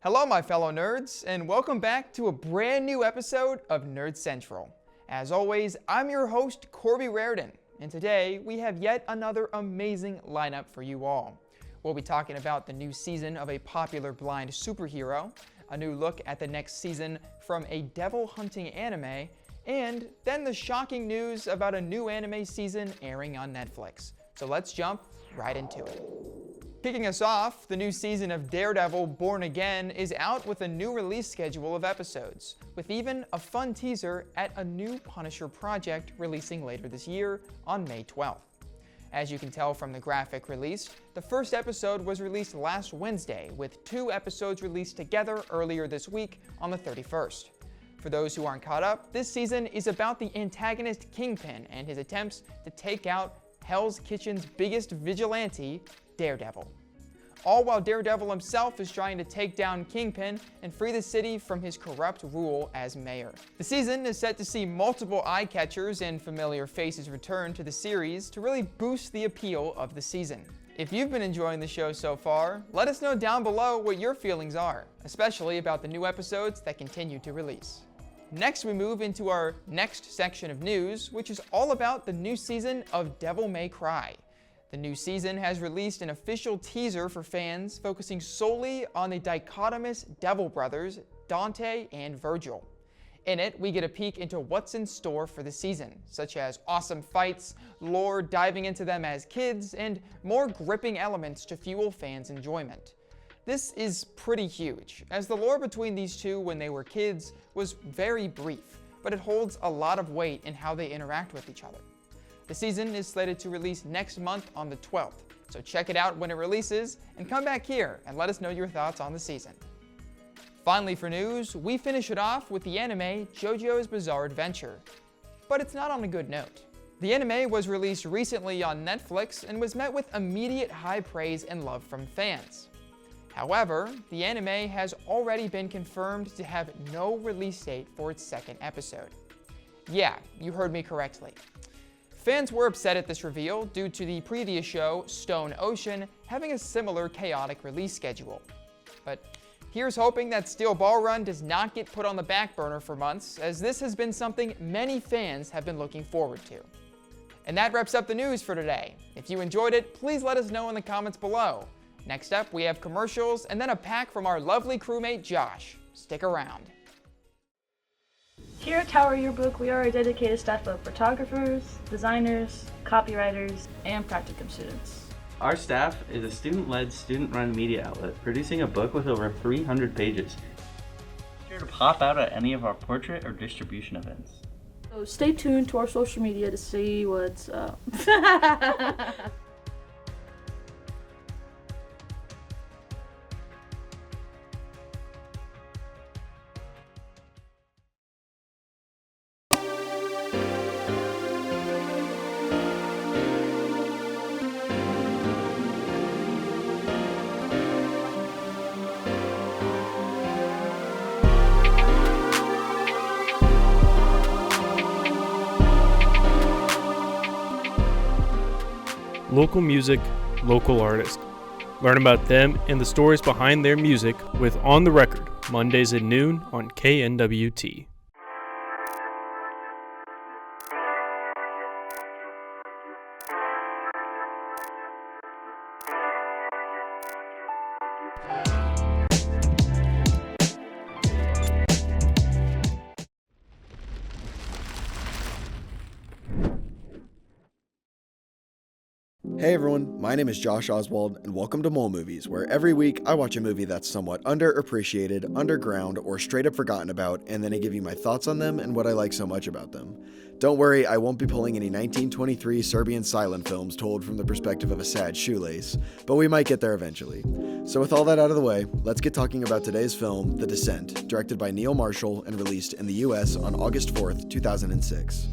Hello, my fellow nerds, and welcome back to a brand new episode of Nerd Central. As always, I'm your host, Corby Raridan, and today we have yet another amazing lineup for you all. We'll be talking about the new season of a popular blind superhero, a new look at the next season from a devil-hunting anime, and then the shocking news about a new anime season airing on Netflix. So let's jump right into it. Kicking us off, the new season of Daredevil Born Again is out with a new release schedule of episodes, with even a fun teaser at a new Punisher project releasing later this year on May 12th. As you can tell from the graphic release, the first episode was released last Wednesday, with 2 episodes released together earlier this week on the 31st. For those who aren't caught up, this season is about the antagonist Kingpin and his attempts to take out Hell's Kitchen's biggest vigilante, Daredevil. All while Daredevil himself is trying to take down Kingpin and free the city from his corrupt rule as mayor. The season is set to see multiple eye-catchers and familiar faces return to the series to really boost the appeal of the season. If you've been enjoying the show so far, let us know down below what your feelings are, especially about the new episodes that continue to release. Next, we move into our next section of news, which is all about the new season of Devil May Cry. The new season has released an official teaser for fans focusing solely on the dichotomous Devil brothers, Dante and Virgil. In it, we get a peek into what's in store for the season, such as awesome fights, lore diving into them as kids, and more gripping elements to fuel fans' enjoyment. This is pretty huge, as the lore between these two when they were kids was very brief, but it holds a lot of weight in how they interact with each other. The season is slated to release next month on the 12th, so check it out when it releases, and come back here and let us know your thoughts on the season. Finally for news, we finish it off with the anime JoJo's Bizarre Adventure. But it's not on a good note. The anime was released recently on Netflix and was met with immediate high praise and love from fans. However, the anime has already been confirmed to have no release date for its second episode. Yeah, you heard me correctly. Fans were upset at this reveal due to the previous show, Stone Ocean, having a similar chaotic release schedule. But here's hoping that Steel Ball Run does not get put on the back burner for months, as this has been something many fans have been looking forward to. And that wraps up the news for today. If you enjoyed it, please let us know in the comments below. Next up, we have commercials and then a pack from our lovely crewmate Josh. Stick around. Here at Tower Yearbook, we are a dedicated staff of photographers, designers, copywriters, and practicum students. Our staff is a student-led, student-run media outlet, producing a book with over 300 pages. Here to pop out at any of our portrait or distribution events. So stay tuned to our social media to see what's up. Local music, local artists. Learn about them and the stories behind their music with On the Record, Mondays at noon on KNWT. Hey everyone, my name is Josh Oswald, and welcome to Mole Movies, where every week I watch a movie that's somewhat underappreciated, underground, or straight up forgotten about, and then I give you my thoughts on them and what I like so much about them. Don't worry, I won't be pulling any 1923 Serbian silent films told from the perspective of a sad shoelace, but we might get there eventually. So with all that out of the way, let's get talking about today's film, The Descent, directed by Neil Marshall and released in the US on August 4th, 2006.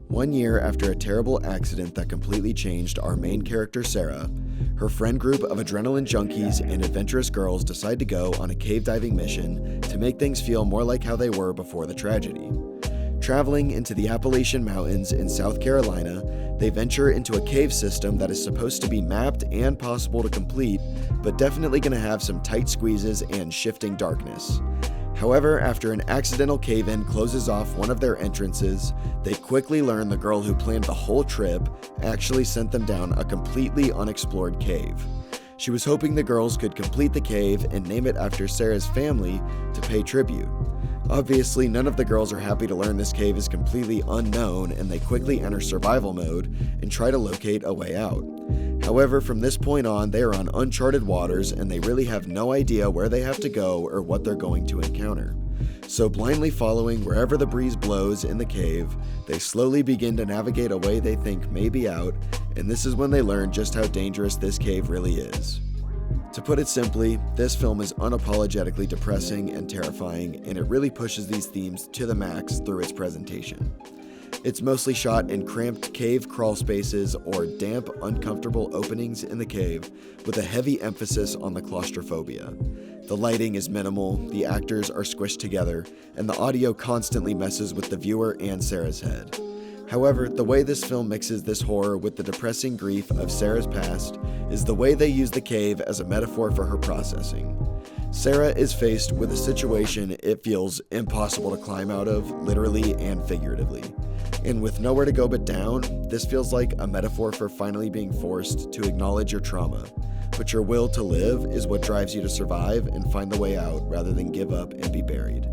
1 year after a terrible accident that completely changed our main character Sarah, her friend group of adrenaline junkies and adventurous girls decide to go on a cave diving mission to make things feel more like how they were before the tragedy. Traveling into the Appalachian Mountains in South Carolina, they venture into a cave system that is supposed to be mapped and possible to complete, but definitely going to have some tight squeezes and shifting darkness. However, after an accidental cave-in closes off one of their entrances, they quickly learn the girl who planned the whole trip actually sent them down a completely unexplored cave. She was hoping the girls could complete the cave and name it after Sarah's family to pay tribute. Obviously, none of the girls are happy to learn this cave is completely unknown, and they quickly enter survival mode and try to locate a way out. However, from this point on, they are on uncharted waters and they really have no idea where they have to go or what they're going to encounter. So blindly following wherever the breeze blows in the cave, they slowly begin to navigate a way they think may be out, and this is when they learn just how dangerous this cave really is. To put it simply, this film is unapologetically depressing and terrifying, and it really pushes these themes to the max through its presentation. It's mostly shot in cramped cave crawl spaces or damp, uncomfortable openings in the cave, with a heavy emphasis on the claustrophobia. The lighting is minimal, the actors are squished together, and the audio constantly messes with the viewer and Sarah's head. However, the way this film mixes this horror with the depressing grief of Sarah's past is the way they use the cave as a metaphor for her processing. Sarah is faced with a situation it feels impossible to climb out of, literally and figuratively. And with nowhere to go but down, this feels like a metaphor for finally being forced to acknowledge your trauma. But your will to live is what drives you to survive and find the way out rather than give up and be buried.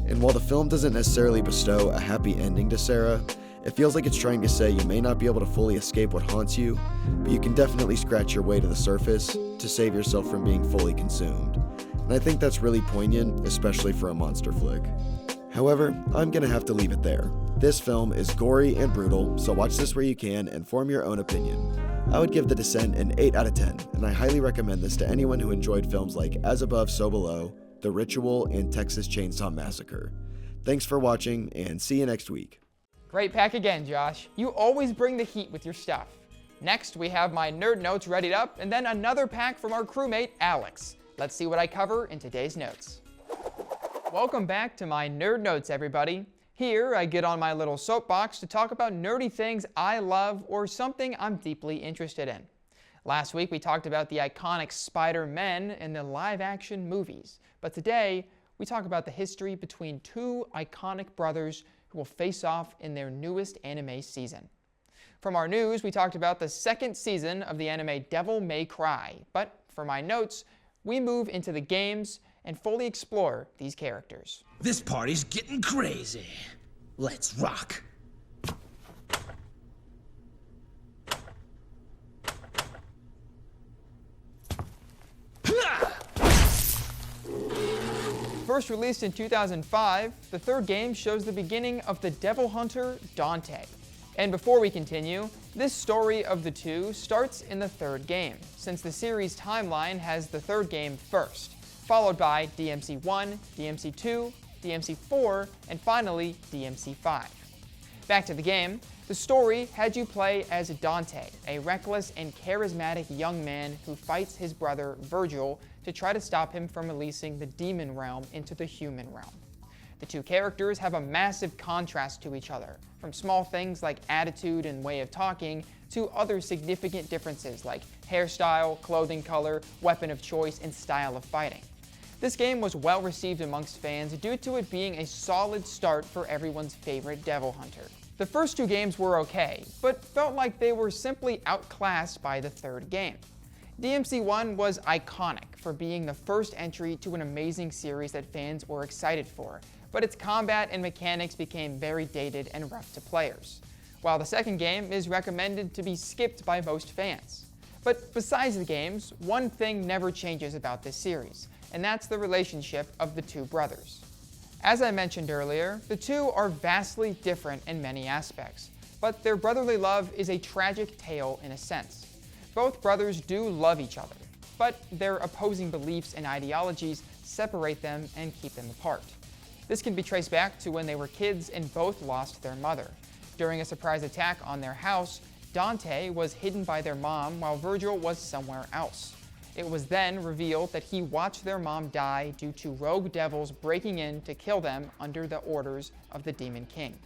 And while the film doesn't necessarily bestow a happy ending to Sarah, it feels like it's trying to say you may not be able to fully escape what haunts you, but you can definitely scratch your way to the surface to save yourself from being fully consumed. And I think that's really poignant, especially for a monster flick. However, I'm gonna have to leave it there. This film is gory and brutal, so watch this where you can and form your own opinion. I would give The Descent an 8 out of 10, and I highly recommend this to anyone who enjoyed films like As Above, So Below, The Ritual, and Texas Chainsaw Massacre. Thanks for watching, and see you next week. Great pack again, Josh. You always bring the heat with your stuff. Next, we have my nerd notes readied up, and then another pack from our crewmate, Alex. Let's see what I cover in today's notes. Welcome back to my nerd notes, everybody. Here, I get on my little soapbox to talk about nerdy things I love or something I'm deeply interested in. Last week, we talked about the iconic Spider-Men in the live-action movies, but today, we talk about the history between two iconic brothers who will face off in their newest anime season. From our news, we talked about the second season of the anime Devil May Cry, but for my notes, we move into the games and fully explore these characters. This party's getting crazy. Let's rock. First released in 2005, the third game shows the beginning of the devil hunter Dante. And before we continue, this story of the two starts in the third game, since the series timeline has the third game first, followed by DMC1, DMC2, DMC4, and finally DMC5. Back to the game, the story had you play as Dante, a reckless and charismatic young man who fights his brother Virgil to try to stop him from releasing the demon realm into the human realm. The two characters have a massive contrast to each other, from small things like attitude and way of talking to other significant differences like hairstyle, clothing color, weapon of choice, and style of fighting. This game was well received amongst fans due to it being a solid start for everyone's favorite devil hunter. The first two games were okay, but felt like they were simply outclassed by the third game. DMC1 was iconic for being the first entry to an amazing series that fans were excited for, but its combat and mechanics became very dated and rough to players, while the second game is recommended to be skipped by most fans. But besides the games, one thing never changes about this series, and that's the relationship of the two brothers. As I mentioned earlier, the two are vastly different in many aspects, but their brotherly love is a tragic tale in a sense. Both brothers do love each other, but their opposing beliefs and ideologies separate them and keep them apart. This can be traced back to when they were kids and both lost their mother. During a surprise attack on their house, Dante was hidden by their mom while Virgil was somewhere else. It was then revealed that he watched their mom die due to rogue devils breaking in to kill them under the orders of the Demon King.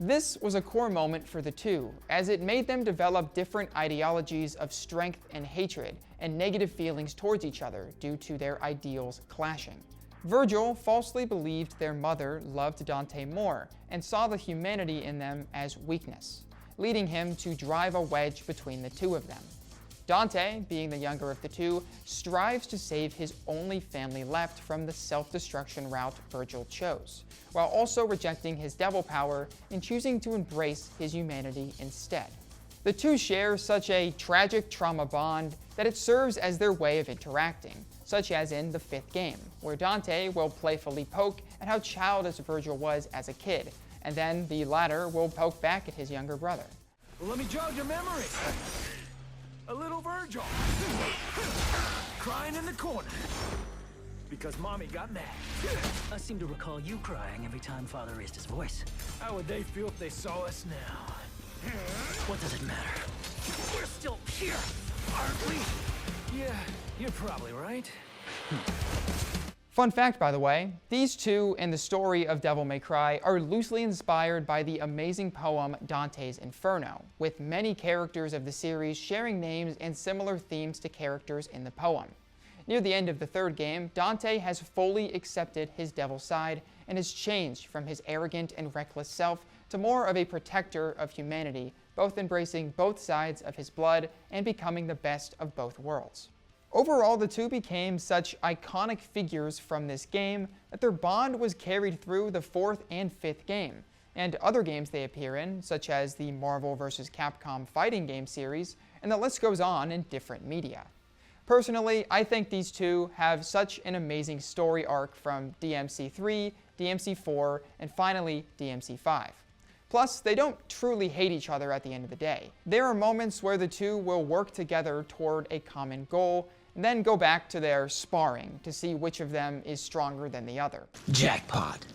This was a core moment for the two, as it made them develop different ideologies of strength and hatred, and negative feelings towards each other due to their ideals clashing. Virgil falsely believed their mother loved Dante more, and saw the humanity in them as weakness, leading him to drive a wedge between the two of them. Dante, being the younger of the two, strives to save his only family left from the self-destruction route Virgil chose, while also rejecting his devil power and choosing to embrace his humanity instead. The two share such a tragic trauma bond that it serves as their way of interacting, such as in the 5th game, where Dante will playfully poke at how childish Virgil was as a kid, and then the latter will poke back at his younger brother. Well, let me jog your memory. A little Virgil. Crying in the corner. Because Mommy got mad. I seem to recall you crying every time Father raised his voice. How would they feel if they saw us now? What does it matter? We're still here, aren't we? Yeah, you're probably right. Fun fact, by the way, these two and the story of Devil May Cry are loosely inspired by the amazing poem Dante's Inferno, with many characters of the series sharing names and similar themes to characters in the poem. Near the end of the 3rd game, Dante has fully accepted his devil side and has changed from his arrogant and reckless self to more of a protector of humanity, both embracing both sides of his blood and becoming the best of both worlds. Overall, the two became such iconic figures from this game that their bond was carried through the 4th and 5th game, and other games they appear in, such as the Marvel vs. Capcom fighting game series, and the list goes on in different media. Personally, I think these two have such an amazing story arc from DMC3, DMC4, and finally DMC5. Plus, they don't truly hate each other at the end of the day. There are moments where the two will work together toward a common goal, and then go back to their sparring to see which of them is stronger than the other. Jackpot.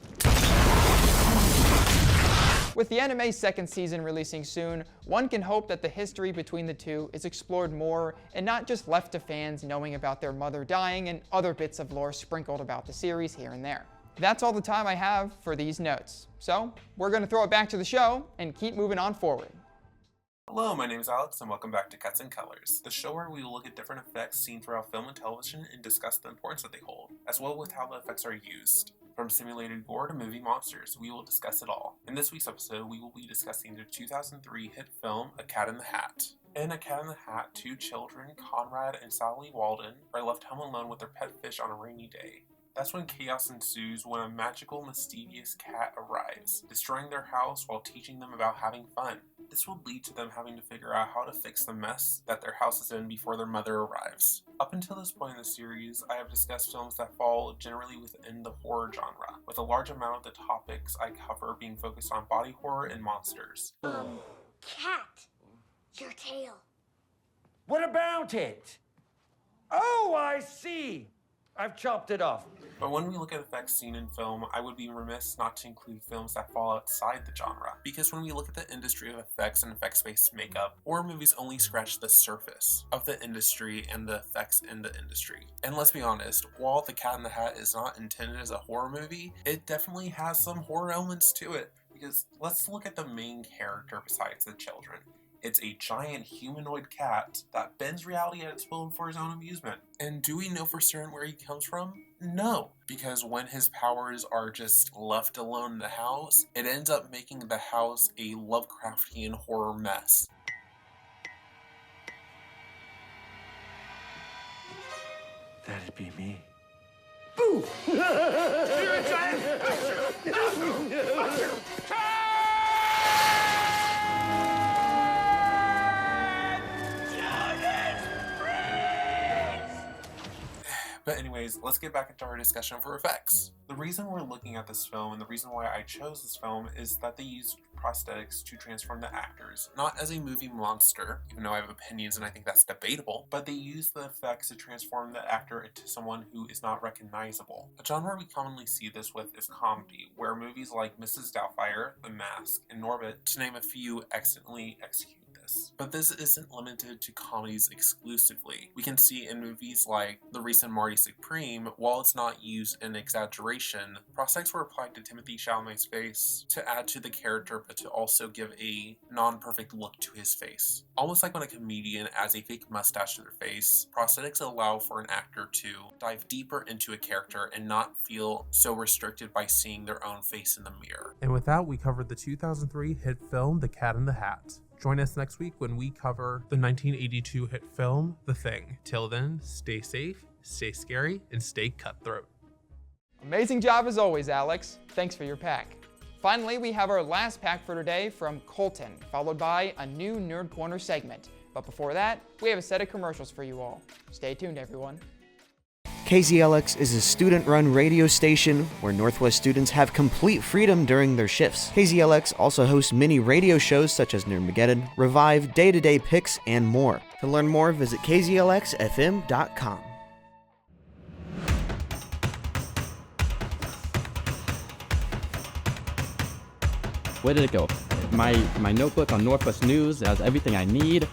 With the anime's 2nd season releasing soon, one can hope that the history between the two is explored more and not just left to fans knowing about their mother dying and other bits of lore sprinkled about the series here and there. That's all the time I have for these notes, so we're going to throw it back to the show and keep moving on forward. Hello, my name is Alex, and welcome back to Cuts and Colors, the show where we will look at different effects seen throughout film and television and discuss the importance that they hold, as well with how the effects are used. From simulated gore to movie monsters, we will discuss it all. In this week's episode, we will be discussing the 2003 hit film A Cat in the Hat. In A Cat in the Hat, two children, Conrad and Sally Walden, are left home alone with their pet fish on a rainy day. That's when chaos ensues when a magical, mischievous cat arrives, destroying their house while teaching them about having fun. This will lead to them having to figure out how to fix the mess that their house is in before their mother arrives. Up until this point in the series, I have discussed films that fall generally within the horror genre, with a large amount of the topics I cover being focused on body horror and monsters. Cat, your tail. What about it? Oh, I see. I've chopped it off. But when we look at effects seen in film, I would be remiss not to include films that fall outside the genre, because when we look at the industry of effects and effects-based makeup, horror movies only scratch the surface of the industry and the effects in the industry. And let's be honest, while The Cat in the Hat is not intended as a horror movie, it definitely has some horror elements to it, because let's look at the main character besides the children. It's a giant humanoid cat that bends reality at its will for his own amusement. And do we know for certain where he comes from? No, because when his powers are just left alone in the house, it ends up making the house a Lovecraftian horror mess. That'd be me. Boo! You're a giant! But anyways, let's get back into our discussion for effects. The reason we're looking at this film and the reason why I chose this film is that they used prosthetics to transform the actors, not as a movie monster, even though I have opinions and I think that's debatable, but they used the effects to transform the actor into someone who is not recognizable. A genre we commonly see this with is comedy, where movies like Mrs. Doubtfire, The Mask, and Norbit, to name a few, excellently execute this. this. But this isn't limited to comedies exclusively. We can see in movies like the recent Marty Supreme, while it's not used in exaggeration, prosthetics were applied to Timothée Chalamet's face to add to the character but to also give a non-perfect look to his face. Almost like when a comedian adds a fake mustache to their face, prosthetics allow for an actor to dive deeper into a character and not feel so restricted by seeing their own face in the mirror. And with that, we covered the 2003 hit film The Cat in the Hat. Join us next week when we cover the 1982 hit film The Thing. Till then, stay safe, stay scary, and stay cutthroat. Amazing job as always, Alex. Thanks for your pack. Finally, we have our last pack for today from Colton, followed by a new Nerd Corner segment. But before that, we have a set of commercials for you all. Stay tuned, everyone. KZLX is a student-run radio station where Northwest students have complete freedom during their shifts. KZLX also hosts mini radio shows such as Nerdmageddon, Revive, Day-to-Day Picks, and more. To learn more, visit kzlxfm.com. Where did it go? My notebook on Northwest News has everything I need.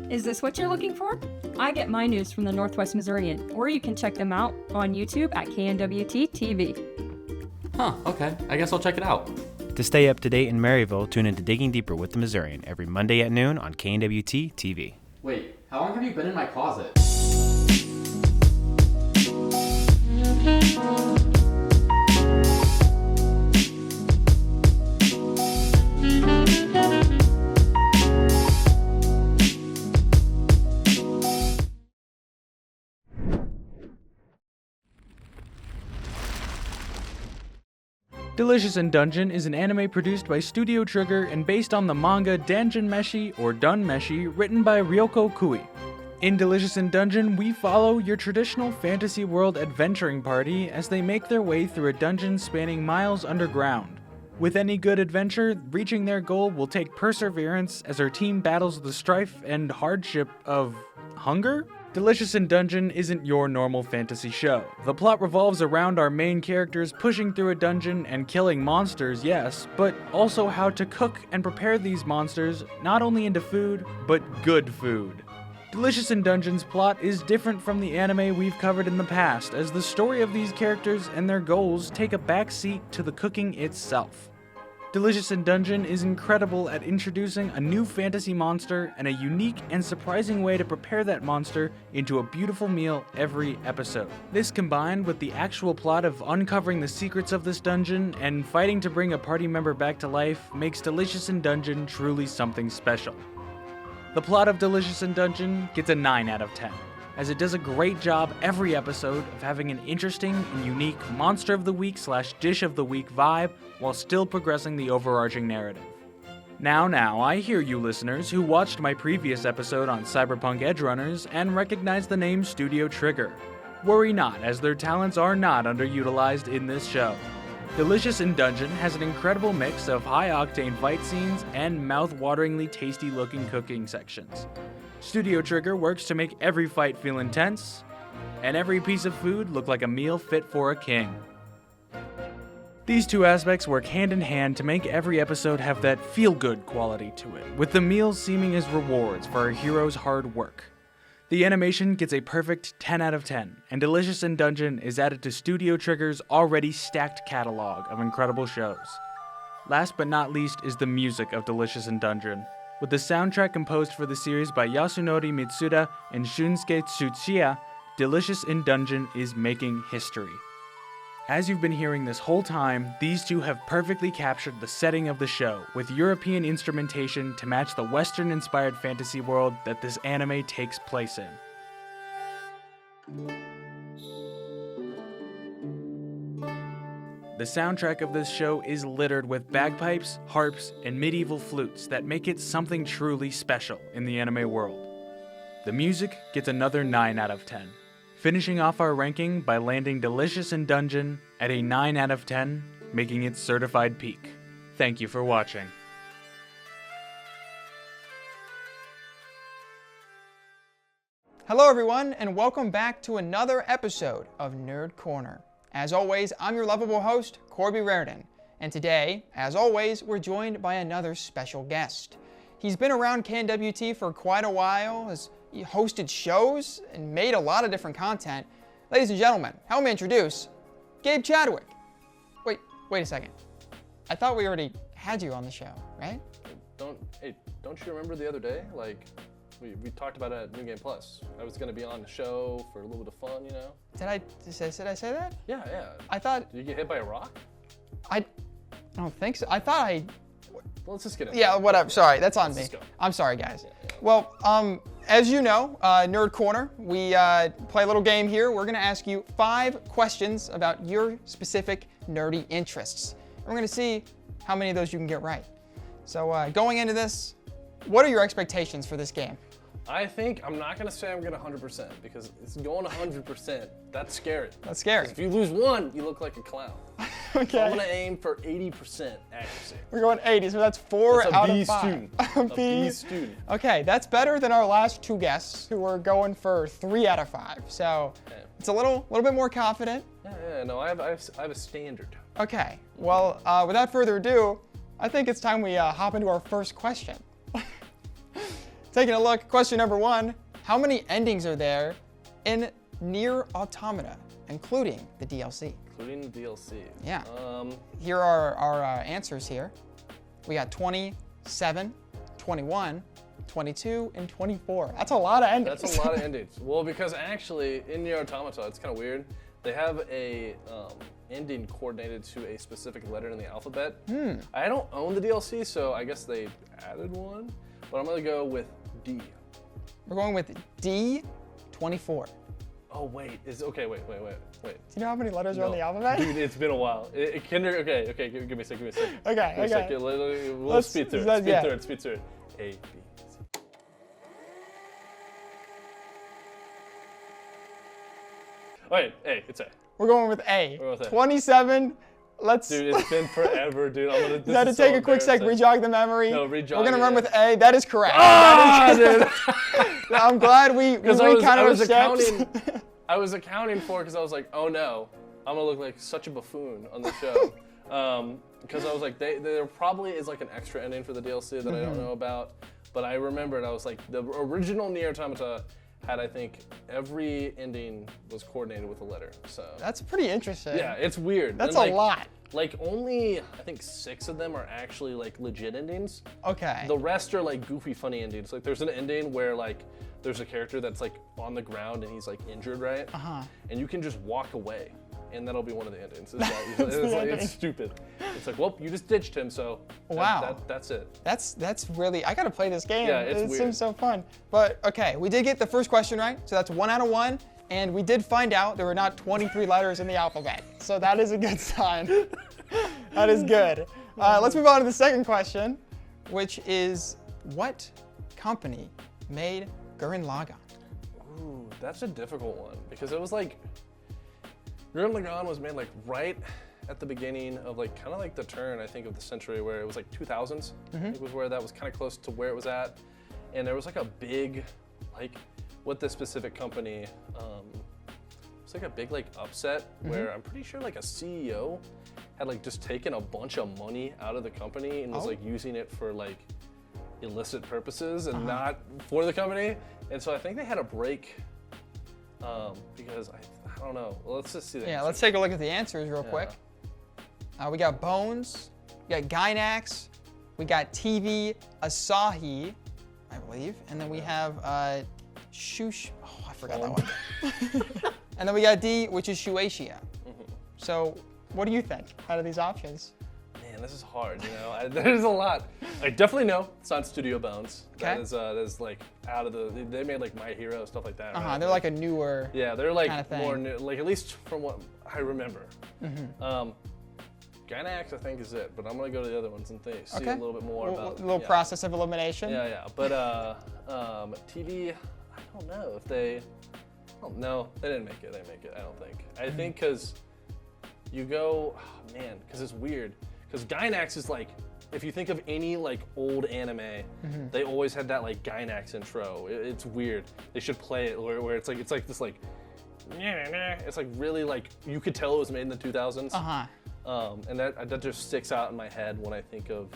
Is this what you're looking for? I get my news from the Northwest Missourian, or you can check them out on YouTube at KNWT TV. Huh, okay. I guess I'll check it out. To stay up to date in Maryville, tune into Digging Deeper with the Missourian every Monday at noon on KNWT TV. Wait, how long have you been in my closet? Delicious in Dungeon is an anime produced by Studio Trigger and based on the manga Danjin Meshi or Dun Meshi written by Ryoko Kui. In Delicious in Dungeon, we follow your traditional fantasy world adventuring party as they make their way through a dungeon spanning miles underground. With any good adventure, reaching their goal will take perseverance as our team battles the strife and hardship of hunger? Delicious in Dungeon isn't your normal fantasy show. The plot revolves around our main characters pushing through a dungeon and killing monsters, yes, but also how to cook and prepare these monsters not only into food, but good food. Delicious in Dungeon's plot is different from the anime we've covered in the past, as the story of these characters and their goals take a backseat to the cooking itself. Delicious in Dungeon is incredible at introducing a new fantasy monster and a unique and surprising way to prepare that monster into a beautiful meal every episode. This combined with the actual plot of uncovering the secrets of this dungeon and fighting to bring a party member back to life makes Delicious in Dungeon truly something special. The plot of Delicious in Dungeon gets a 9 out of 10. As it does a great job every episode of having an interesting and unique Monster of the Week / Dish of the Week vibe while still progressing the overarching narrative. Now, I hear you listeners who watched my previous episode on Cyberpunk Edgerunners and recognize the name Studio Trigger. Worry not, as their talents are not underutilized in this show. Delicious in Dungeon has an incredible mix of high-octane fight scenes and mouth-wateringly tasty-looking cooking sections. Studio Trigger works to make every fight feel intense, and every piece of food look like a meal fit for a king. These two aspects work hand in hand to make every episode have that feel-good quality to it, with the meals seeming as rewards for our heroes' hard work. The animation gets a perfect 10 out of 10, and Delicious in Dungeon is added to Studio Trigger's already stacked catalog of incredible shows. Last but not least is the music of Delicious in Dungeon. With the soundtrack composed for the series by Yasunori Mitsuda and Shunsuke Tsuchiya, Delicious in Dungeon is making history. As you've been hearing this whole time, these two have perfectly captured the setting of the show, with European instrumentation to match the Western-inspired fantasy world that this anime takes place in. The soundtrack of this show is littered with bagpipes, harps, and medieval flutes that make it something truly special in the anime world. The music gets another 9 out of 10, finishing off our ranking by landing Delicious in Dungeon at a 9 out of 10, making it certified peak. Thank you for watching. Hello everyone, and welcome back to another episode of Nerd Corner. As always, I'm your lovable host, Corby Raridan, And today, as always, we're joined by another special guest. He's been around KNWT for quite a while, has hosted shows, and made a lot of different content. Ladies and gentlemen, help me introduce Gabe Chadwick. Wait a second. I thought we already had you on the show, right? Don't you remember the other day? Like, we talked about it at New Game Plus. I was gonna be on the show for a little bit of fun, you know? Did I say that? Yeah. I thought... Did you get hit by a rock? I don't think so. I thought I... Well, let's just get it. Yeah, whatever. Sorry, that's on me. I'm sorry, guys. Yeah. Well, as you know, Nerd Corner, we play a little game here. We're gonna ask you 5 questions about your specific nerdy interests. And we're gonna see how many of those you can get right. So going into this, what are your expectations for this game? I think I'm not gonna say I'm gonna 100% because it's going 100%. That's scary. That's scary. 'Cause if you lose one, you look like a clown. Okay. So I'm gonna aim for 80% accuracy. We're going 80, so that's 4 That's out a B of 5. student. A A B student. Okay, that's better than our last 2 guests who were going for 3 out of 5. So it's a little bit more confident. Yeah, no, I have a standard. Okay, well, without further ado, I think it's time we hop into our first question. Taking a look, question number 1, how many endings are there in Nier Automata, including the DLC? Including the DLC. Yeah. Here are our answers here. We got 27, 21, 22, and 24. That's a lot of endings. That's a lot of endings. Well, because actually, in Nier Automata, it's kind of weird. They have a ending coordinated to a specific letter in the alphabet. I don't own the DLC, so I guess they added one. But I'm gonna go with D. We're going with D, 24. Oh wait, okay, wait. Do you know how many letters are on the alphabet? Dude, it's been a while. Okay, give me a second. Okay. Give me a second. We'll speed through it. Speed through it. A, B, C. Wait, A, it's A. We're going with A. We're going with A. 27. Let's. Dude, it's been forever, dude. You had to take a quick sec, rejog the memory. No, rejog. We're gonna run with A. That is correct. Dude. I'm glad we I was accounting for because I was like, oh no, I'm gonna look like such a buffoon on the show. Because I was like, there probably is like an extra ending for the DLC that I don't know about. But I remembered, I was like, the original Nier Automata had, I think, every ending was coordinated with a letter. So that's pretty interesting. Yeah, it's weird. That's a lot. Like only, I think 6 of them are actually like legit endings. Okay. The rest are like goofy, funny endings. Like there's an ending where like there's a character that's like on the ground and he's like injured, right? And you can just walk away, and that'll be one of the endings. It's stupid. It's like, well, you just ditched him, so that's it. That's really, I gotta play this game. Yeah, it's it weird. Seems so fun. But okay, we did get the first question right, so that's 1 out of 1. And we did find out there were not 23 letters in the alphabet. So that is a good sign. That is good. Let's move on to the second question, which is, what company made Gurren Lagann? Ooh, that's a difficult one because it was like, Gurren Lagann was made like right at the beginning of like kind of like the turn, I think, of the century, where it was like 2000s. I think was where that was kind of close to where it was at. And there was like a big, like, with this specific company, it's like a big like upset where I'm pretty sure like a CEO had like just taken a bunch of money out of the company and was like using it for like illicit purposes and not for the company. And so I think they had a break because I don't know. Well, let's just see the answers. Let's take a look at the answers real quick. We got Bones, we got Gainax, we got TV Asahi, I believe, and then we have Shush. Oh, I forgot that one. And then we got D, which is Shueisha. So, what do you think out of these options? Man, this is hard. You know, there's a lot. I definitely know it's not Studio Bones. Okay. That is like out of the. They made like My Hero, stuff like that. Right? They're like a newer. Yeah, they're like kind of thing. more new, like at least from what I remember. Gainax, I think, is it, but I'm gonna go to the other ones and see a little bit more about. A little process of elimination. Yeah. But TV, I don't know if they. No, they didn't make it. They didn't make it. I don't think. I think because you go, because it's weird. Because Gainax is like, if you think of any like old anime, they always had that like Gainax intro. It's weird. They should play it where it's like this like, it's like really like you could tell it was made in the 2000s. And that just sticks out in my head when I think of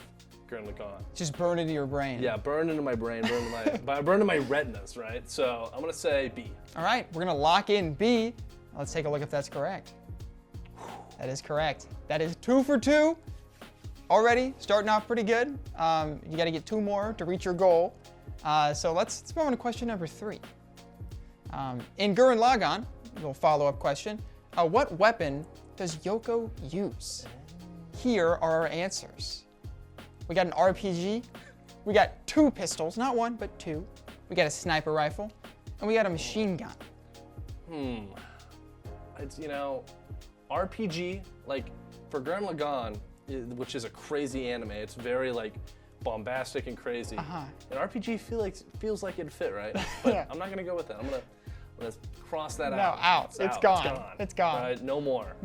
Gurren Lagann. Just burn into your brain. Yeah, burn into my brain, burn into my retinas, right? So I'm gonna say B. All right, we're gonna lock in B. Let's take a look if that's correct. That is correct. That is 2 for 2. Already starting off pretty good. You got to get 2 more to reach your goal. So let's move on to question number 3. In Gurren Lagann, a little follow-up question. What weapon does Yoko use? Here are our answers. We got an RPG. We got 2 pistols, not 1, but 2. We got a sniper rifle, and we got a machine gun. It's, RPG, like, for Gurren Lagann, which is a crazy anime, it's very, like, bombastic and crazy. An RPG feels like it'd fit, right? But Yeah. I'm not gonna go with that. I'm gonna cross that No, out. out. It's gone. It's gone. Right, no more.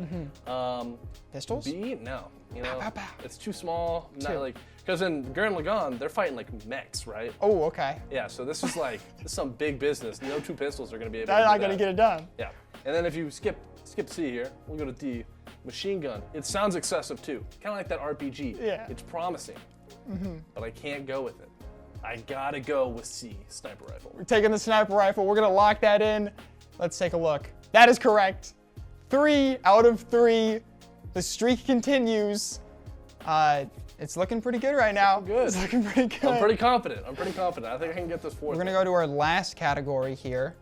Pistols? B? No. Pow, pow. It's too small. Not 2. like, because in Gurren Lagann, they're fighting like mechs, right? Oh, okay. Yeah, so this is like, this is some big business. No 2 pistols are gonna be able They're to do not that. going to get it done. Yeah, and then if you skip C here, we'll go to D. Machine gun. It sounds excessive too. Kind of like that RPG. Yeah. It's promising, but I can't go with it. I gotta go with C, sniper rifle. We're taking the sniper rifle. We're going to lock that in. Let's take a look. That is correct. 3 out of 3. The streak continues. It's looking pretty good right now. Good. It's looking pretty good. I'm pretty confident. I think I can get this 4th. We're going to go to our last category here.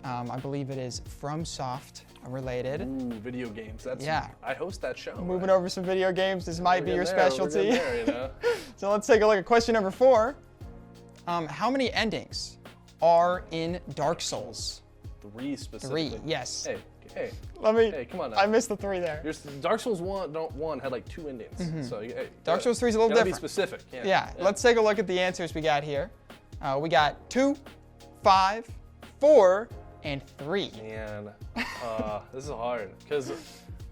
I believe it is FromSoft related. Ooh, video games. That's, yeah. I host that show. Moving over some video games. This might be your We're getting specialty. there, So let's take a look at question number 4. How many endings are in Dark Souls? 3 specifically. 3, yes. Hey, Hey, come on now. I missed the 3 there. Dark Souls 1 had like 2 endings. So hey, Dark Souls 3 is a little gotta different. be specific. Yeah, let's take a look at the answers we got here. We got 2, 5, 4, and 3. Man, this is hard because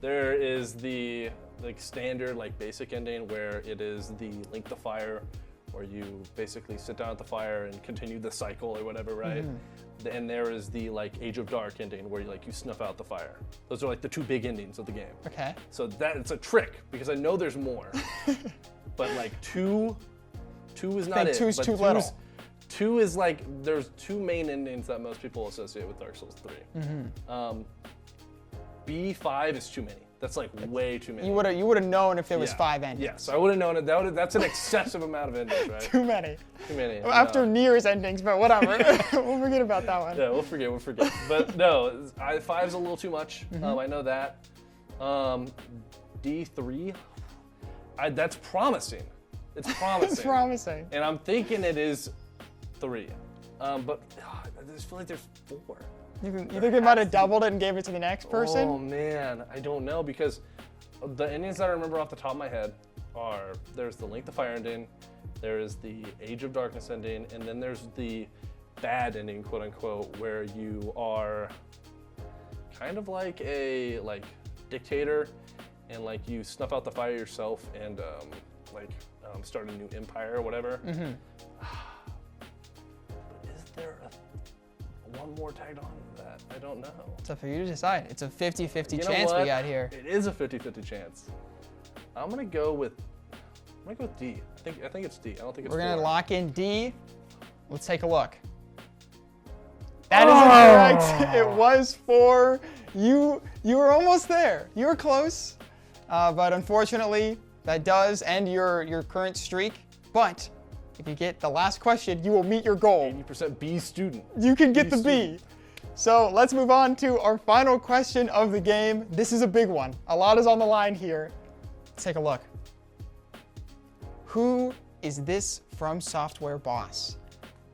there is the standard basic ending where it is the Link the Fire, where you basically sit down at the fire and continue the cycle or whatever, right? And there is the Age of Dark ending where you snuff out the fire. Those are the 2 big endings of the game. Okay. So it's a trick because I know there's more, but 2 is not it. 2's but too little. 2 is there's 2 main endings that most people associate with Dark Souls 3. B5 is too many. That's way too many. You would have known if there was 5 endings. Yes, I would have known it. That's an excessive amount of endings, right? Too many. Too many. Well, after Nier's endings, but whatever. We'll forget about that one. Yeah, we'll forget. But no, 5's a little too much. I know that. D3, that's promising. It's promising. It's promising. And I'm thinking it is 3. But I just feel like there's 4. You think they might have doubled it and gave it to the next person? Oh man, I don't know because the endings that I remember off the top of my head are there's the Link the Fire ending, there is the Age of Darkness ending, and then there's the bad ending, quote unquote, where you are kind of like a dictator and you snuff out the fire yourself and start a new empire or whatever. But is there one more tagged on to that? I don't know. It's up for you to decide. It's a 50-50 You know chance what? we got here. It is a 50-50 chance. I'm gonna go with D. I think it's D. I don't think it's We're gonna 4. lock in D. Let's take a look. That is incorrect. It was 4. You were almost there. You were close, but unfortunately, that does end your current streak. But if you get the last question, you will meet your goal. 80% B student. You can get the B. So let's move on to our final question of the game. This is a big one. A lot is on the line here. Let's take a look. Who is this From Software boss?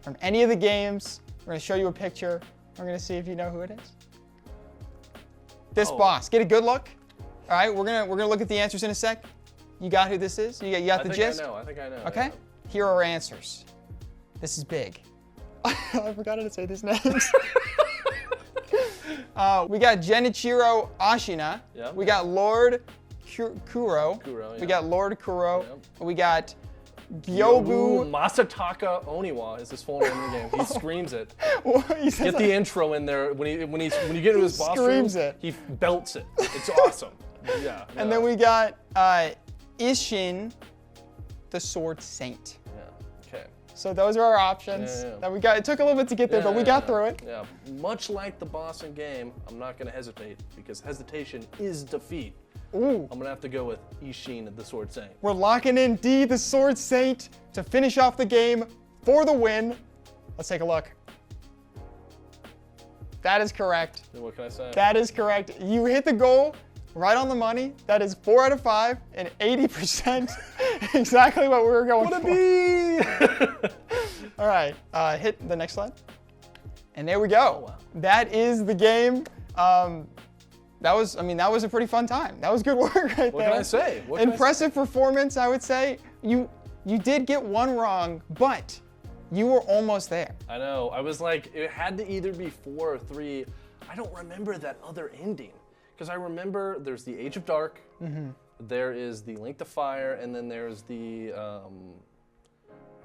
From any of the games, we're gonna show you a picture. We're gonna see if you know who it is. This boss. Get a good look. All right, we're gonna look at the answers in a sec. You got who this is? You got the gist? I think I know. Okay. Yeah. Here are our answers. This is big. I forgot how to say these names. We got Genichiro Ashina. Yeah. We got Lord Kuro. Yeah. We got Lord Kuro. Yeah. We got Gyobu. Masataka Oniwa is his full name in the game. He screams it. He says Get the intro in there when you get into his boss screams room, it. he belts it. It's awesome. Yeah. And then we got Ishin, the Sword Saint. Yeah. Okay. So those are our options that we got. It took a little bit to get there, but we got through it. Yeah. Much like the boss in game, I'm not going to hesitate because hesitation is defeat. Ooh. I'm going to have to go with Ishin, the Sword Saint. We're locking in D, the Sword Saint, to finish off the game for the win. Let's take a look. That is correct. What can I say? That is correct. You hit the goal right on the money. That is 4 out of 5 and 80%. Exactly what we were going for. What a bee! All right, hit the next slide. And there we go. Oh, wow. That is the game. That was a pretty fun time. That was good work right there. What can I say? Impressive performance, I would say. You did get one wrong, but you were almost there. I know. I was like, it had to either be 4 or 3. I don't remember that other ending. Because I remember there's the Age of Dark, there is the Link to Fire, and then there's the, I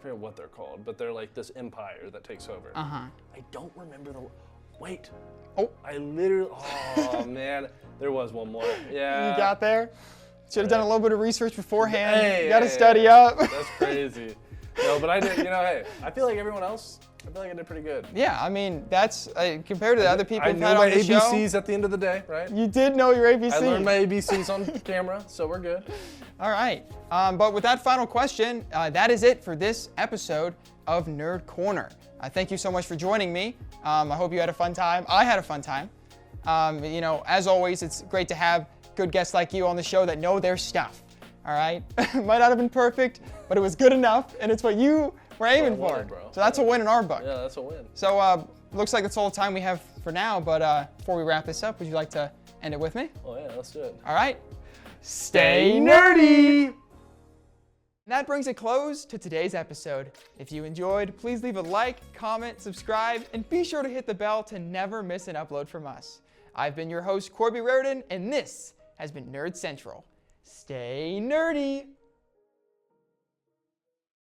forget what they're called, but they're like this empire that takes over. I don't remember the, wait. Oh. I literally, oh man, there was one more. Yeah. You got there? Should have done a little bit of research beforehand. Hey, you got to study up. That's crazy. No, but I did, hey, I feel like everyone else, I feel like I did pretty good. Yeah, I mean, that's, compared to the other people I who've knew had my on the show. ABCs at the end of the day, right? You did know your ABCs. I learned my ABCs on camera, so we're good. All right, but with that final question, that is it for this episode of Nerd Corner. Thank you so much for joining me. I hope you had a fun time. I had a fun time. As always, it's great to have good guests like you on the show that know their stuff. All right, might not have been perfect, but it was good enough, and it's what you were aiming for. So that's a win in our book. Yeah, that's a win. So looks like that's all the time we have for now, but before we wrap this up, would you like to end it with me? Oh yeah, let's do it. All right. Stay nerdy! And that brings a close to today's episode. If you enjoyed, please leave a like, comment, subscribe, and be sure to hit the bell to never miss an upload from us. I've been your host, Corby Raridan, and this has been Nerd Central. Stay nerdy!